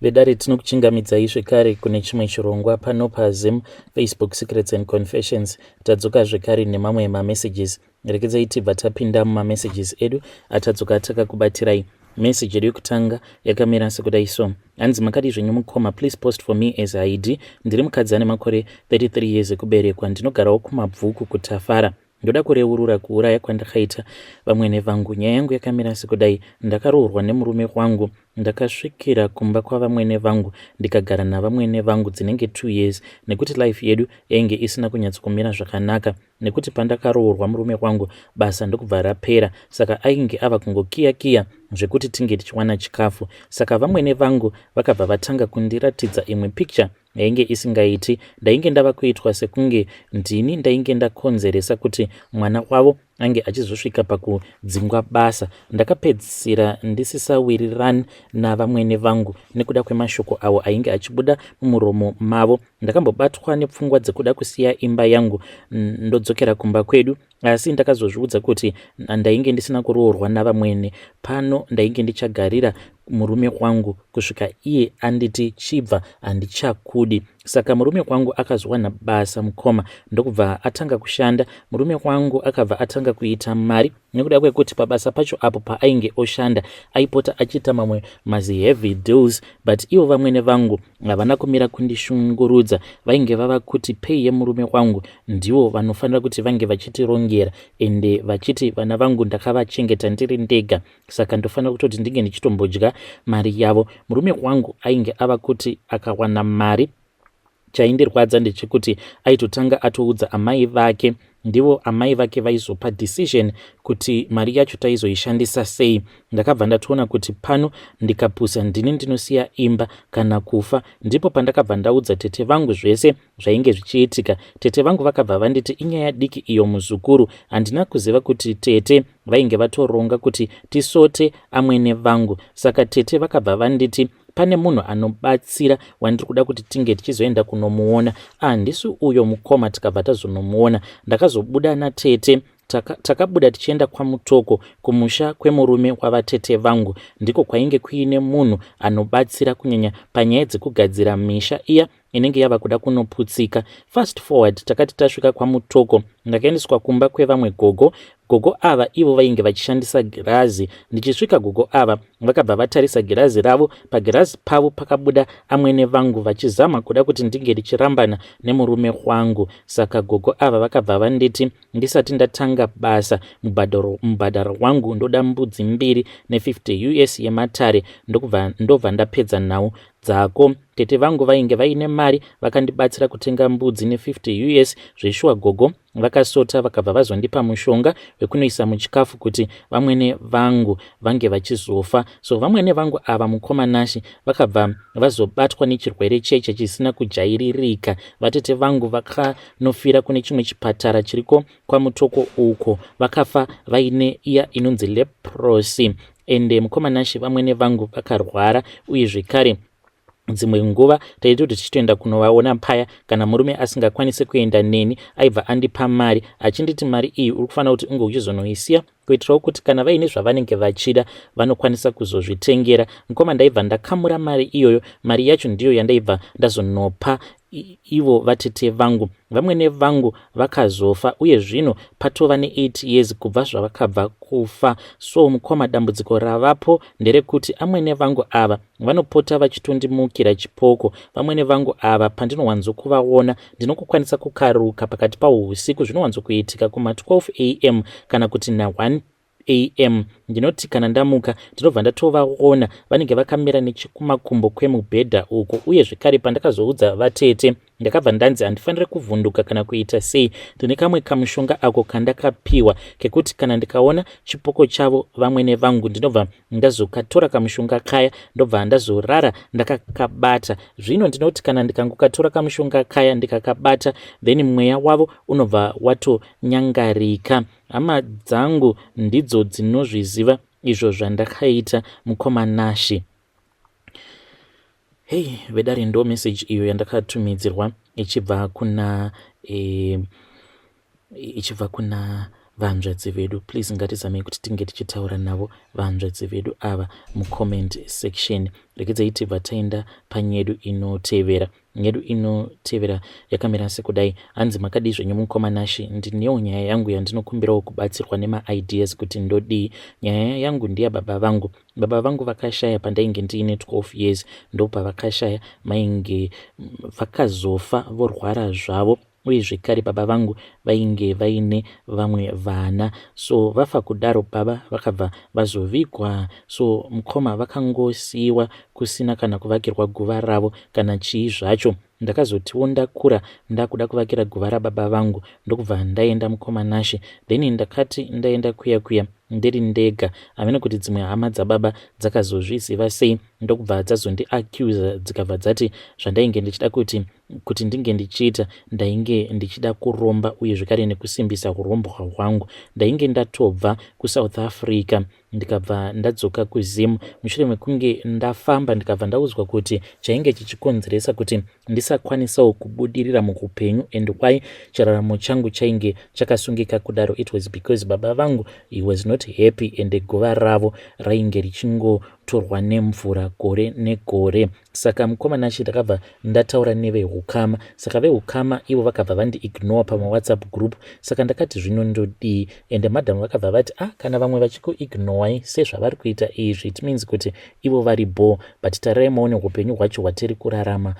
Vedare tinokuchingamidzai zvekare kune chimwe chirongwa pano paZim Facebook Secrets and Confessions. Tadzoka zvekare nemamwe mamessages. Rekedzai tibva tapinda mumamessages edu atadzoka takakubatirai. Message yedu yekutanga yakamira sekudai so. Hanzi makadi zvenyu mukoma, please post for me as ID. Ndiri mukadzi ane makore 33 years ekuberekwa. Ndinogarawo kumabvuku kutafara. Ndoda kureurura kuuraya kwandakaita vamwene vangu. Nyaya yangu yakamira sekudai. Ndakaroorwa nemurume wangu. Ndakasvikira kumba kwavamwene vangu ndikagara navamwene vangu dzinenge 2 years nekuti life yedu yainge isina kunyatsokumira zvakanaka, nekuti pandakaroorwa murume wangu basa ndokubva rapera. Saka ainge ava kungokiya zvekuti tinge tichiwana chikafu. Saka vamwene vangu vakabva vatanga kundiratidza imwe picture yainge isingaiti. Ndainge ndava kuitwa sekunge ndini ndainge ndakonzeresa kuti mwana wavo ange achizosvika pakudzingwa basa. Ndakapedzisira ndisisawirirani navamwene vangu nekuda kwemashoko avo ainge achibuda mumuromo mavo. Ndakambobatwa nepfungwa dzekuda kusiya imba yangu ndodzokera kumba kwedu, asi ndakazozviudza kuti ndainge ndisina kuroorwa navamwene. Pano ndainge ndichagarira murume wangu kusvika iye anditi chibva handichakudi. Saka murume wangu akazowana basa mukoma ndokubva atanga kushanda. Murume wangu akabva atanga kuita mari nekuda kwekuti pabasa pacho apo paainge oshanda aipota achiita mamwe heavy deals, but ivo vamwene vangu havana kumira kundishungurudza. Vainge vava kuti pei yemurume wangu ndivo vanofanira kuti vange vachitirongera, ende vachiti vana vangu ndakavachengeta ndiri ndega, saka ndofanira kutoti ndinge ndichitombodya mari yavo. Murume wangu ainge ava kuti akawana mari, chaindirwadza ndechekuti aitotanga atoudza amai vake. Ndivo amai vake vaizopa decision kuti mari yacho taizoishandisa sei. Ndakabva ndatoona kuti pano ndikapusa ndini ndinosiya imba kana kufa. Ndipo pandakabva ndaudza tete vangu zvese zvainge zvichiitika. Tete vangu vakabva vanditi inyaya diki iyo muzukuru. Handina kuziva kuti tete vainge vatoronga kuti tisote amwene vangu. Saka tete vakabva vanditi pane munhu anobatsira wandiri kuda kuti tinge tichizoenda kunomuona. Handisi uyo mukoma. Tikabva tazonomuona. Ndakazobuda natete takabuda tichienda kwaMutoko kumusha kwemurume wavatete vangu. Ndiko kwainge kuine munhu anobatsira kunyanya panyaya dzekugadzira misha iya inenge yava kuda kunoputsika. Fast forward takati tasvika kwaMutoko, ndakaendeswa kumba kwevamwe gogo ava ivo vainge vachishandisa girazi. Ndichisvika gogo ava vakabva vatarisa girazi ravo. Pagirazi pavo pakabuda amwene vangu vachizama kuda kuti ndinge ndichirambana nemurume wangu. Saka gogo ava vakabva vanditi ndisati ndatanga basa, mubhadharo wangu ndoda mbudzi 2 ne50 US yematare ndobva ndapedza nhau dzako. Tete vangu vainge vaine mari vakandibatsira kutenga mbudzi ne50 US zveshuwa gogo vakasota vakabva vazondipa mushonga wekunoisa muchikafu kuti vamwene vangu vange vachizofa. So vamwene vangu ava mukomanashi vakabva vazobatwa nechirwere cheche chisina kujairirika. Vatete vangu vakanofira kune chimwe chipatara chiriko kwaMutoko uko, vakafa vaine iya inonzi leprosy. Ende mukomanashi vamwene vangu vakarwara, uye zvekare dzimwe nguva taiti kuti tichitoenda kunovaona paya kana murume asingakwanisi kuenda neni aibva andipa mari achinditi mari iyi uri kufanira kuti unge uchizonoisiya kuitirawo kuti kana vaine zvavanenge vachida vanokwanisa kuzozvitengera. Mukoma ndaibva ndakamura mari iyoyo. Mari yacho ndiyo yandaibva ndazonopa ivo vatete vangu. Vamwene vangu vakazofa, uye zvino patova ne8 years kubva zvavakabva kufa. So mukoma dambudziko ravapo nderekuti amwene vangu ava vanopota vachitondimukira chipoko. Vamwene vangu ava pandinowanzokuvaona ndinokukwanisa kukaruka pakati pausiku. Zvinowanzokuitika kuma 12 am kana kuti na1 AM. Ndinoti kana ndamuka ndinobva ndatovaona vanenge vakamira nechekumakumbo kwemubhedha uko. Uye zvekare pandakazoudza vatete ndakabva ndanzi handifanire kuvhunduka kana kuita sei. Ndine kamwe kamushonga ako kandakapiwa kekuti kana ndikaona chipoko chavo vamwene vangu ndinobva ndazokatora kamushonga kaya ndobva ndazorara ndakakabata. Zvino ndinoti kana ndikangokatora kamushonga kaya ndikakabata, then mweya wavo unobva watonyangarika. Hama dzangu ndidzo dzinozviziva izvo zvandakaita mukomanashi. Hey, vedare ndo message iyo yandakatumidzirwa ichibva kuna vahanzvadzi vedu. Please ngatizamei kuti tinge tichitaura navo vahanzvadzi vedu ava mucomment section. Rekedzai tibva taenda panyedu inotevera. Nyedu inotevera yakamira sekudai. Hanzi makadii zvenyu mukoma Nashi, ndinewo nyaya yangu yandinokumbirawo kubatsirwa nema-ideas kuti ndodii. Nyaya yangu ndiya baba vangu. Baba vangu vakashaya pandainge ndiine 12 years, ndopavakashaya, mainge vakazofa vorwara zvavo, uye zvekare baba vangu vainge vaine vamwe vana, so vafa kudaro baba vakabva vazovigwa, so mukoma vakangosiyiwa kusina kana kuvakirwa guva ravo kana chii zvacho. Ndakazotiwo ndakura ndakuda kuvakira guva rababa vangu, ndokubva ndaenda mukoma Nashi. Then ndakati ndaenda kuya ndiri ndega, havana kuti dzimwe hama dzababa dzakazozviziva sei, ndokubva dzazondiaccuse dzikabva dzati zvandainge ndichida kuti ndinge ndichiita, ndainge ndichida kuromba uye zvekare nekusimbisa urombwa hwangu. Ndainge ndatobva kuSouth Africa ndikabva ndadzoka kuZim. Mushure mekunge ndafamba ndikabva ndaudzwa kuti chainge chichikonzeresa kuti ndisakwanisawo kubudirira muupenyu and why chiraramo changu chainge chakasungika kudaro, it was because baba vangu he was not happy and guva ravo rainge richingotorwa nemvura gore negore. Saka mukoma Nashi ndakabva ndataura nevehukama, saka vehukama ivo vakabva vandiignore pamawhatsapp group. Saka ndakati zvino ndodii, and madhamu vakabva vati kana vamwe vachikuignore sezvavari kuita izvi, it means kuti ivo vari bore, but tararai maone upenyu hwacho hwatiri kurarama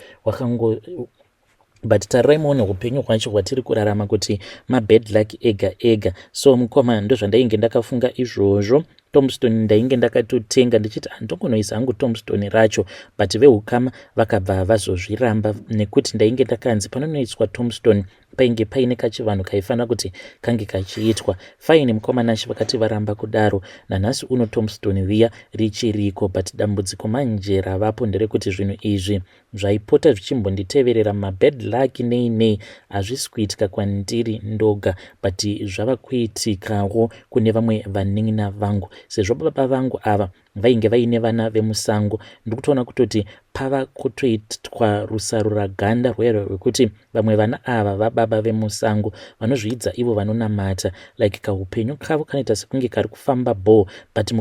upenyu hwacho hwatiri kurarama kuti mabad luck ega. So mukoma ndozvandainge ndakafunga izvozvo. Tombstone ndainge ndakatotenga ndichiti handongonoisa hangu Tombstone racho, but vehukama vakabva vazozviramba nekuti ndainge ndakanzi panonoiswa Tombstone painge paine kachivanhu kaifanira kuti kange kachiitwa. Fine, mukoma Nashi vakati varamba kudaro, nanhasi uno Tombstone riya richiriko, but dambudziko manje ravapo nderekuti zvinhu izvi zvaipota zvichimbonditeverera mabad luck nei hazvisi kuitika kwandiri ndoga, but zvava kuitikawo kune vamwe vanin'ina vangu, sezvo baba vangu ava vainge vaine vana vemusango. Ndikutoona kutoti pava kutoitwa rusaro raganda rwero rwekuti vamwe vana ava vababa vemusango vanozviidza ivo vanonamata, like kaupenyu kavo kanoita sekunge kari kufamba ball, but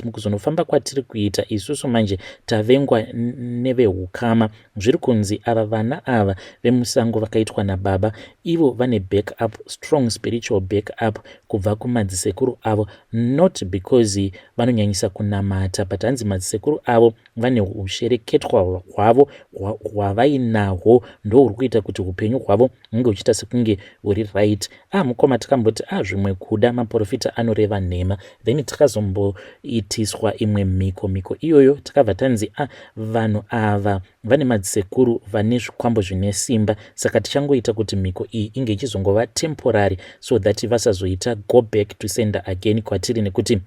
mukuzonofamba kwatiri kuita isusu manje tavengwa nevehukama. Zviri kunzi ava vana ava vemusango vakaitwa nababa, ivo vane backup, strong spiritual backup kubva kumadzisekuru avo, not because vanonyanyisa kunamata, but hanzi madzisekuru avo vane ushereketwa hwavo hwavainahwo ndohuri kuita kuti upenyu hwavo hunge huchiita sekunge huri right. Mukoma takamboti zvimwe kuda maprofita anoreva nhema, then takazomboitiswa imwe miko iyoyo takabva tanzi vanhu ava vane madzisekuru vane zvikwambo zvine simba, saka tichangoita kuti miko iyi inge ichizongova temporary so that vasazoita go back to sender again kwatiri, nekuti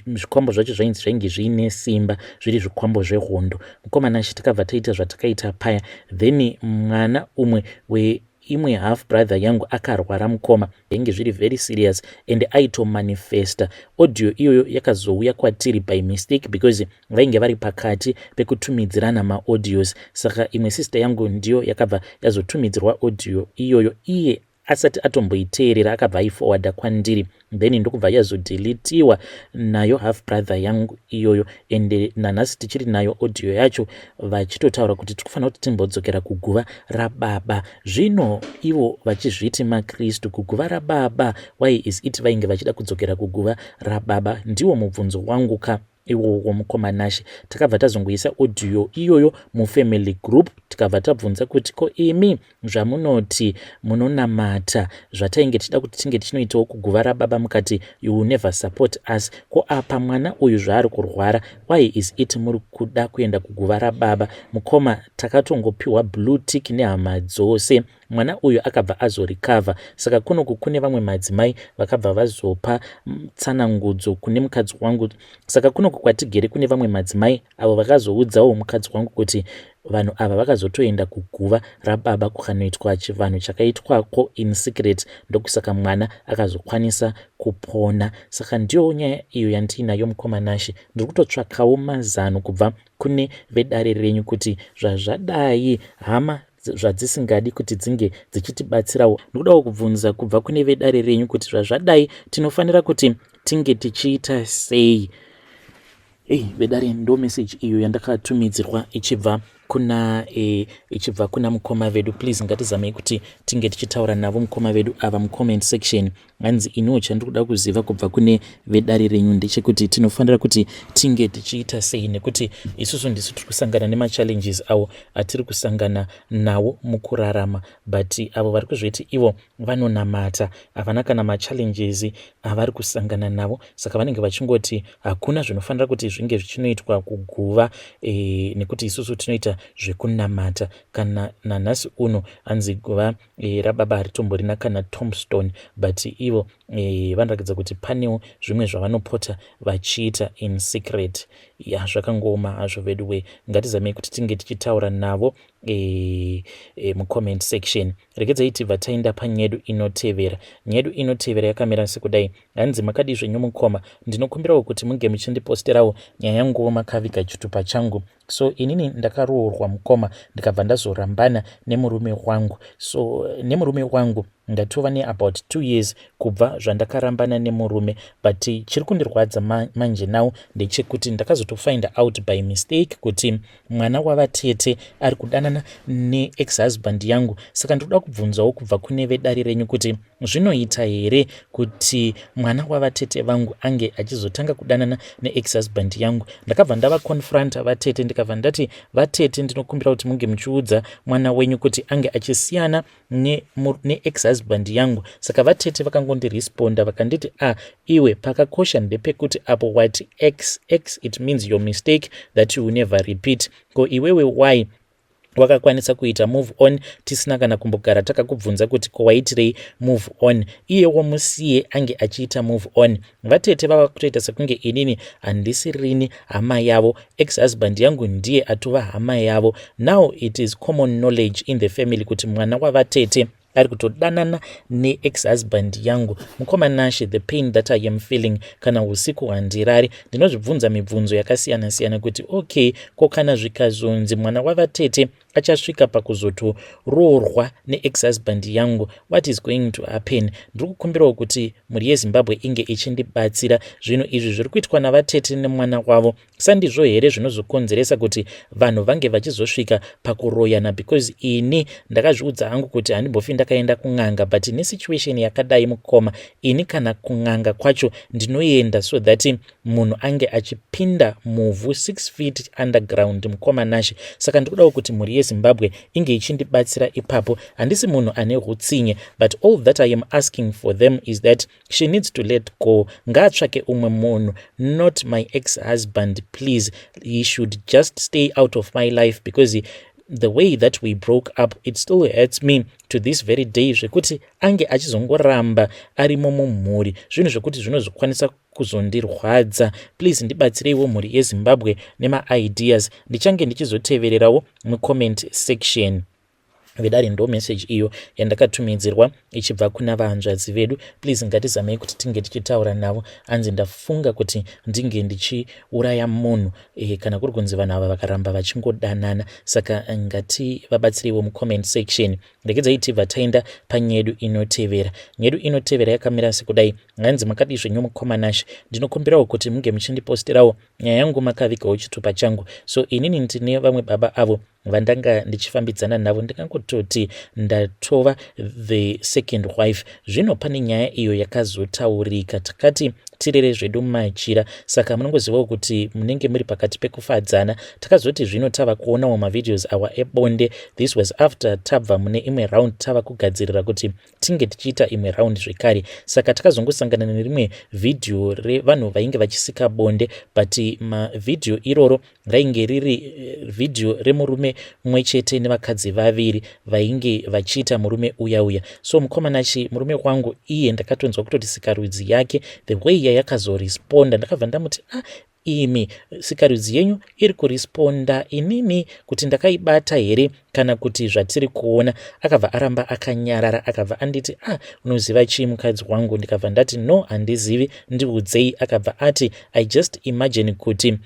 zvikwambo zvacho zvainge zviine simba, zviri zvikwambo zvehondo. Mukoma Nashi takabva taita zvatakaita paya, then mwana umwe imwe half brother yangu akarwara mukoma, yainge zviri very serious and aitomanifesta. Audio iyoyo yakazouya kwatiri by mistake because vainge vari pakati pekutumidzirana maaudios, saka imwe sister yangu ndiyo yakabva yazotumidzirwa audio iyoyo iye asati atomboiteerera akabva aiforwarda kwandiri, then ndokubva yazodheletiwa nayo half brother yangu iyoyo, and nanhasi tichiri nayo audio yacho vachitotaura kuti tikufanira kuti timbodzokera kuguva rababa. Zvino ivo vachizviti maKristu, kuguva rababa, why is it vainge vachida kudzokera kuguva rababa? Ndiwo mubvunzo wangu iwowo mukoma Nashi. Takabva tazongoisa audio iyoyo mufamily group, tikabva tabvunza kuti ko imi zvamunoti munonamata zvatainge tichida kuti tinge tichinoitawo kuguva rababa, mukati you never support us, ko apa mwana uyu zvaari kurwara, why is it muri kuda kuenda kuguva rababa? Mukoma takatongopiwa blue tick nehama dzose, mwana uyu akabva azorikavha. Saka kunoku kune vamwe madzimai vakabva vazopa tsanangudzo kune mukadzi wangu, saka kunoku kwatigere kune vamwe madzimai avo vakazoudzawo mukadzi wangu kuti vanhu ava vakazotoenda kuguva rababa kukanoitwa chivanhu chakaitwako in secret, ndokusaka mwana akazokwanisa kupona. Saka ndiyo nyaya iyo yandiinayo mukoma Nashi. Ndiri kutotsvakawo mazano kubva kune vedare renyu kuti zvazvadai hama zvadzisingadi kuti dzinge dzichitibatsirawo. Ndokudawo kubvunza kubva kune vedare renyu kuti zvazvadai tinofanira kuti tinge tichiita sei. Vedare ndo message iyo yandakatumidzirwa ichibva kuna mukoma vedu. Please ngatizamei kuti tinge tichitaura navo mukoma vedu ava mucomment section. Hanzi iniwo chandikuda kuziva kubva kune vedare renyu ndechekuti tinofanira kuti tinge tichiita sei, nekuti isusu ndisu tiri kusangana nemachallenges avo atiri kusangana nawo mukurarama, but avo vari kuzviti ivo vanonamata havana kana machallenges avari kusangana navo, saka vanenge vachingoti hakuna zvinofanira kuti zvinge zvichinoitwa kuguva nekuti isusu tinoita zvekunamata. Kana nanhasi uno hanzi guva rababa haritomborina kana tombstone, but ivo vanoratidza kuti panewo zvimwe zvavanopota vachiita in secret. Zvakangoma hazvo veduwe, ngatizamei kuti tinge tichitaura navo mucomment section. Regedzai tibva taenda panyedu inotevera. Nyedu inotevera yakamira sekudai. Hanzi makadi zvenyu mukoma, ndinokumbirawo kuti munge muchindiposterawo nyaya yanguwo makaviga chitupa changu. So inini ndakaroorwa mukoma ndikabva ndazorambana nemurume wangu. So nemurume wangu ndatova about 2 years kubva zvandakarambana nemurume, but chiri kundirwadza manje nawo ndechekuti ndakazotofind out by mistake kuti mwana wavatete ari kudanana neex-husband yangu. Saka ndinoda kubvunzawo kubva kune vedare renyu kuti zvinoita here kuti mwana wavatete vangu ange achizotanga kudanana neex-husband yangu. Ndakabva ndava confronta vatete ndikabva ndati vatete ndinokumbira kuti munge muchiudza mwana wenyu kuti ange achisiyana neex-husband yangu. Saka vatete vakangondiresponda vakanditi iwe pakakosha ndepekuti apo wati x it means your mistake that you will never repeat. Ko iwewe why wakakwanisa kuita move on tisina kana kumbogara takakubvunza kuti ko waitirei move on? Iyewo musiye ange achiita move on. Vatete vava kutoita sekunge inini handisirini hama yavo, ex-husband yangu ndiye atova hama yavo. Now it is common knowledge in the family kuti mwana wavatete ari kutodanana neex-husband yangu. Mukoma Nashe, the pain that I am feeling kana usiku handirari. Ndinozvibvunza mibvunzo yakasiyana siyana kuti okay, ko kana zvikazonzi mwana wavatete achasvika pakuzotoroorwa neex-husband yangu, what is going to happen? Ndiri kukumbirawo kuti mhuri yeZimbabwe inge ichindibatsira. Zvinhu izvi zviri kuitwa navatete nemwana wavo sandizvo here zvinozokonzeresa kuti vanhu vange vachizosvika pakuroyana? Because ini ndakazviudza hangu kuti handimbofi ndakaenda kun'anga, but nesituation yakadai mukoma, ini kana kun'anga kwacho ndinoenda so that munhu ange achipinda muvhu 6 feet underground, mukoma Nashe. Saka ndikudawo kuti mhuri yeZimbabwe inge ichindibatsira ipapo. Handisi munhu ane hutsinye, but all that I am asking for them is that she needs to let go. Ngaatsvake umwe munhu, not my ex-husband, please. He should just stay out of my life because the way that we broke up, it still hurts me to this very day, zvekuti ange achizongoramba arimo mumhuri, zvinhu zvekuti zvinozokwanisa kuzondirwadza. Please ndibatsireiwo mhuri yeZimbabwe nema-ideas. Ndichange ndichizotevererawo mucomment section. Vedare ndo message iyo yandakatumidzirwa ichibva kuna vahanzvadzi vedu. Please ngatizamei kuti tinge tichitaura navo. Hanzi ndafunga kuti ndinge ndichiuraya munhu kana kuri kunzi vanhu ava vakaramba vachingodanana. Saka ngativabatsireiwo mucomment section. Regedzai tibva taenda panyedu inotevera. Nyedu inotevera yakamira sekudai. Hanzi makadi zvenyu mukoma Nashe, ndinokumbirawo kuti munge muchindiposterawo nyaya yangu makavigawo chitupa changu. So inini ndine vamwe baba avo vandanga ndichifambidzana navo ndikangototi ndatova the second wife. Zvino pane nyaya iyo yakazotaurika, takati tirere zvedu mumachira. Saka munongozivawo kuti munenge muri pakati pekufadzana. Takazoti zvino tava kuonawo mavideos awa ebonde. This was after tabva mune imwe round tava kugadzirira kuti tinge tichiita imwe round zvekare. Saka takazongosangana nerimwe video revanhu vainge vachisika bonde, but mavideo iroro rainge riri video remurume mumwe chete nevakadzi vaviri vainge vachiita murume uya. So mukoma Nashe, murume wangu iye ndakatonzwa kutoti sikarudzi yake, the way yakazoresponda, ndakabva ndamuti imi sikarudzi yenyu iri kuresponda inini kuti ndakaibata here kana kuti zvatiri kuona. Akabva aramba akanyarara, akabva anditi unoziva chii mukadzi wangu? Ndikabva ndati no, handizivi, ndiudzei. Akabva ati I just imagine kuti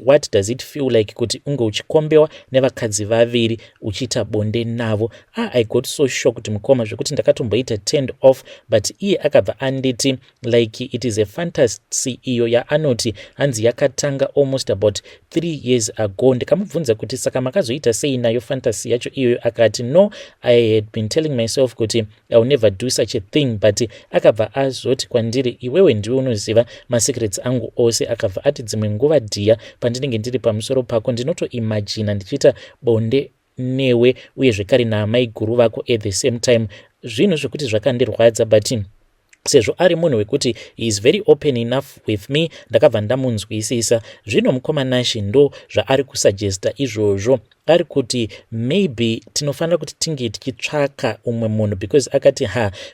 what does it feel like kuti unge uchikombewa nevakadzi vaviri uchiita bonde navo. I got so shocked mukoma zvekuti ndakatomboita turned off, but iye akabva anditi like it is a fantasy iyo yaanoti hanzi yakatanga almost about 3 years ago. Ndikamubvunza kuti saka makazoita sei nayo fantasy yacho iyoyo, akati no, I had been telling myself kuti I will never do such a thing, but akabva azoti kwandiri iwewe ndiwe unoziva masecrets angu ose. Akabva ati dzimwe nguva dhiya pandinenge ndiri pamusoro pako ndinotoimagina ndichiita bonde newe uye zvekare naamai guru vako at the same time. Zvinhu zvekuti zvakandirwadza, but sezvo ari munhu wekuti he is very open enough with me, ndakabva ndamunzwisisa. Zvino mukomanashi ndo zvaari kusuggesta izvozvo, ari kuti maybe tinofanira kuti tinge tichitsvaka umwe munhu, because akati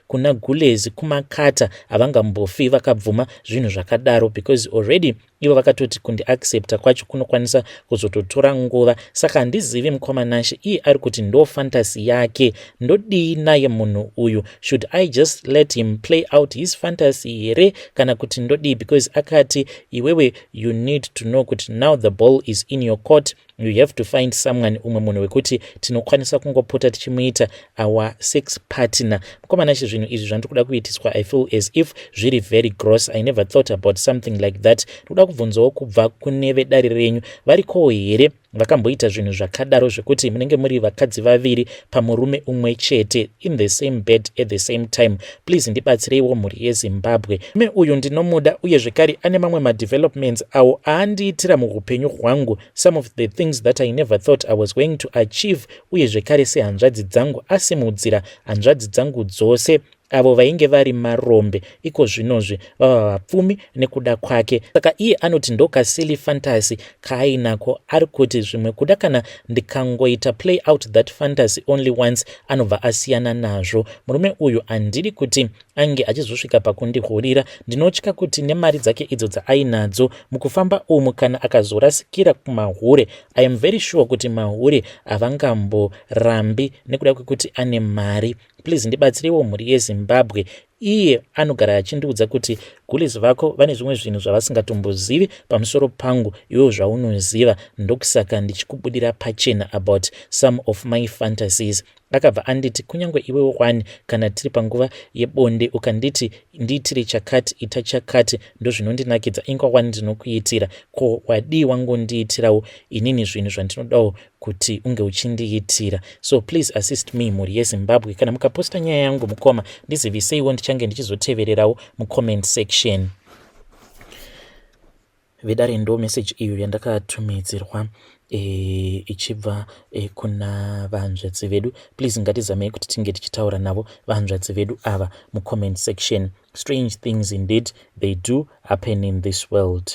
kuna Gulezi kumakata havangambofi vakabvuma zvinhu zvakadaro, because already ivo vakatoti kundiaccepta kwacho kunokwanisa kuzototora nguva. Saka handizivi mukomanashi iye ari kuti ndo fantasy yake, ndodii naye munhu uyu, should I just let him play out his fantasy here kana kuti ndodii? Because akati iwewe you need to know kuti now the ball is in your court, you have to find someone, umwe munhu wekuti tinokwanisa kungopota tichimuita our sex partner. Mukomanashi zvinhu izvi zvandikuda kuitiswa I feel as if zviri very gross. I never thought about something like that. Ndikuda kubvunzawo kubva kune vedare renyu, variko here vakamboita zvinhu zvakadaro zvekuti munenge muri vakadzi vaviri pamurume umwe chete in the same bed at the same time? Please ndibatsireiwo mhuri yeZimbabwe. Murume uyu ndinomuda uye zvekare ane mamwe madevelopments awo aandiitira muupenyu hwangu, some of the things that I never thought I was going to achieve, uye zvekare sehanzvadzi dzangu asimudzira hanzvadzi dzangu dzose avo vainge vari marombe iko zvinozvi vava vapfumi nekuda kwake. Saka iye anoti ndokasili fantasy kaainako, ari kuti zvimwe kuda kana ndikangoita play out that fantasy only once anobva asiyana nazvo. Murume uyu handiri kuti ange achizosvika pakundihurira. Ndinotya kuti nemari dzake idzo dzaainadzo mukufamba umu kana akazorasikira kumahure, I am very sure kuti mahure havangamborambi nekuda kwekuti ane mari. Please ndibatsirewo mhuri yeZimbabwe. Iye anogara achindiudza kuti Gulezi vako vane zvimwe zvinhu zvavasingatombozivi pamusoro pangu, iwewo zvaunoziva, ndokusaka ndichikubudira pachena about some of my fantasies. Akabva anditi kunyange iwewo wani kana tiri panguva yebonde ukanditi ndiitire chakati ita chakati ndozvinondinakidza, ingwa wani ndinokuitira, ko wadii wangondiitirawo inini zvinhu zvandinodawo kuti unge uchindiitira. So please assist me mhuri yeZimbabwe. Kana mukaposta nyaya yangu mukoma ndiziviseiwo, ndichange ndichizotevererawo mucomment section. Vedare ndo message iyo yandakatumidzirwa ichibva kuna vahanzvadzi vedu. Please ngatizamei kuti tinge tichitaura navo vahanzvadzi vedu ava mucomment section. Strange things indeed they do happen in this world.